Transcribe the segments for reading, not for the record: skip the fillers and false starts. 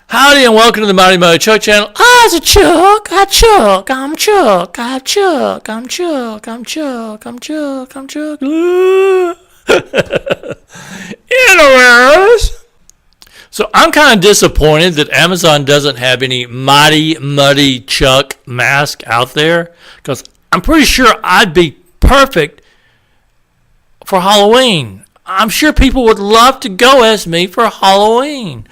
Howdy and welcome to the Mighty Muddy Chuck channel. I's a Chuck, I'm Chuck, I'm Chuck, I'm Chuck, I'm Chuck, I'm Chuck, I'm Chuck, I'm Chuck. Anyways, so I'm kind of disappointed that Amazon doesn't have any Mighty Muddy Chuck mask out there, because I'm pretty sure I'd be perfect for Halloween. I'm sure people would love to go as me for Halloween.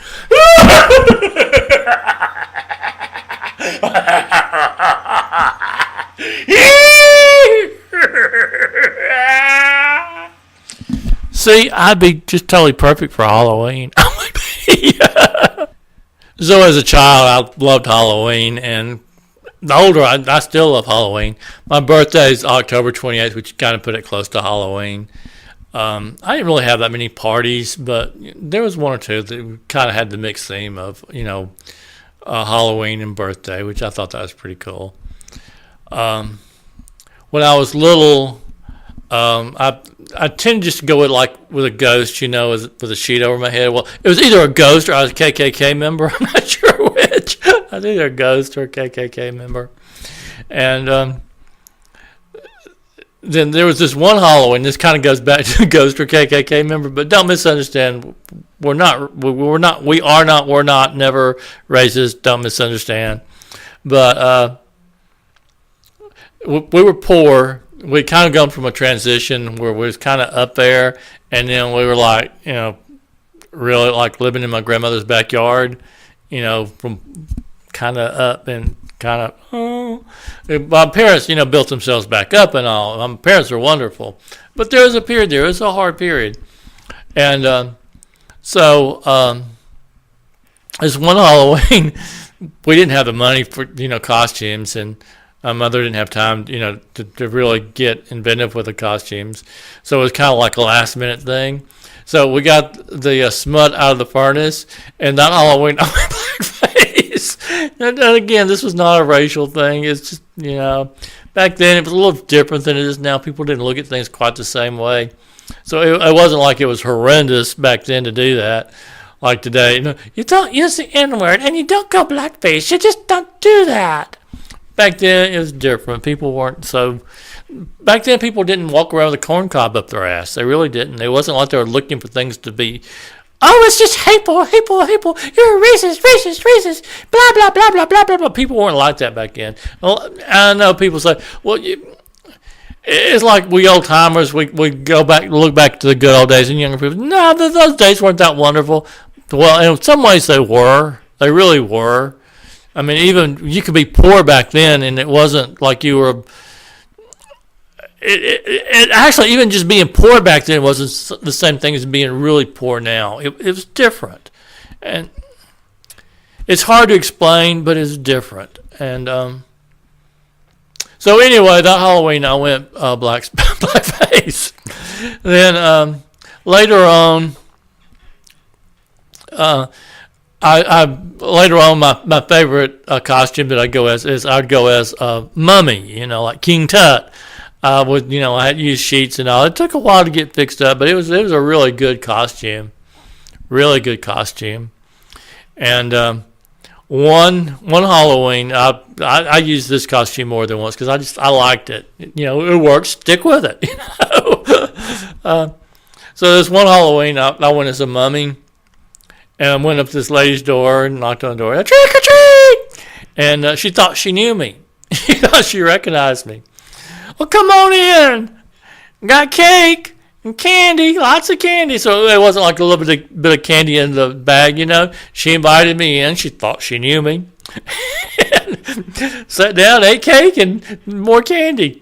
See, I'd be just totally perfect for Halloween. So as a child, I loved Halloween, and the older I still love Halloween. My birthday is October 28th, which kind of put it close to Halloween. I didn't really have that many parties, but there was one or two that kind of had the mixed theme of, Halloween and birthday, which I thought that was pretty cool. When I was little, I tended just to go with a ghost, with a sheet over my head. Well, it was either a ghost or I was a KKK member. I'm not sure which. I was either a ghost or a KKK member. And then there was this one Halloween. This kind of goes back to ghost or KKK member, but don't misunderstand. We're not, never racist. Don't misunderstand. But we were poor. We'd kind of gone from a transition where we was kind of up there, and then we were really like living in my grandmother's backyard, from kind of up and kind of, my parents, built themselves back up and all. My parents are wonderful. But there was a period there. It was a hard period. And so this one Halloween, we didn't have the money for, costumes, and my mother didn't have time, to really get inventive with the costumes. So it was kind of like a last-minute thing. So we got the smut out of the furnace, and that Halloween, I went blackface. And again, this was not a racial thing. It's just, back then it was a little different than it is now. People didn't look at things quite the same way. So it wasn't like it was horrendous back then to do that. Like today, you don't use the N-word and you don't go blackface. You just don't do that. Back then it was different. People weren't so... Back then, people didn't walk around with a corn cob up their ass. They really didn't. It wasn't like they were looking for things to be, it's just hateful. You're a racist, blah, blah, blah, blah, blah, blah, blah. People weren't like that back then. Well, I know people say, it's like we old timers, we go back, look back to the good old days, and younger people, no, those days weren't that wonderful. Well, in some ways they were. They really were. I mean, even you could be poor back then, and it wasn't like you were... It actually, even just being poor back then wasn't the same thing as being really poor now. It was different. And it's hard to explain, but it's different. And so anyway, that Halloween I went blackface. Then later on, my favorite costume that I'd go as is Mummy, like King Tut. I had used sheets and all. It took a while to get fixed up, but it was a really good costume. Really good costume. And one Halloween, I used this costume more than once because I liked it. It works. Stick with it. So this one Halloween, I went as a mummy, and I went up to this lady's door and knocked on the door. Trick or treat! And she thought she knew me. She thought she recognized me. Well, come on in. Got cake and candy, lots of candy. So it wasn't like a little bit of candy in the bag, She invited me in. She thought she knew me. Sat down, ate cake, and more candy.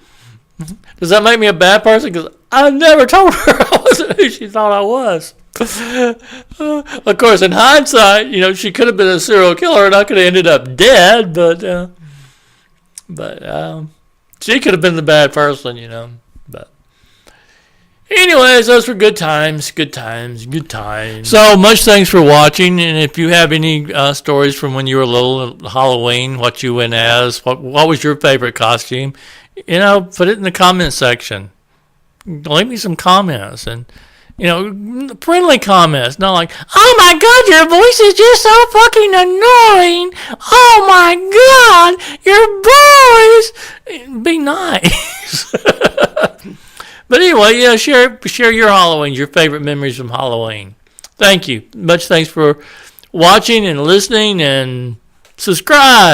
Does that make me a bad person? Because I never told her I wasn't who she thought I was. Of course, in hindsight, she could have been a serial killer, and I could have ended up dead. But she could have been the bad person, But anyways, those were good times. So much thanks for watching. And if you have any stories from when you were little, Halloween, what you went as, what was your favorite costume, put it in the comment section. Leave me some comments. And Friendly comments, not like, oh my God, your voice is just so fucking annoying. Oh my God, your voice. Be nice. But anyway, share your Halloween, your favorite memories from Halloween. Thank you. Much thanks for watching and listening, and subscribe.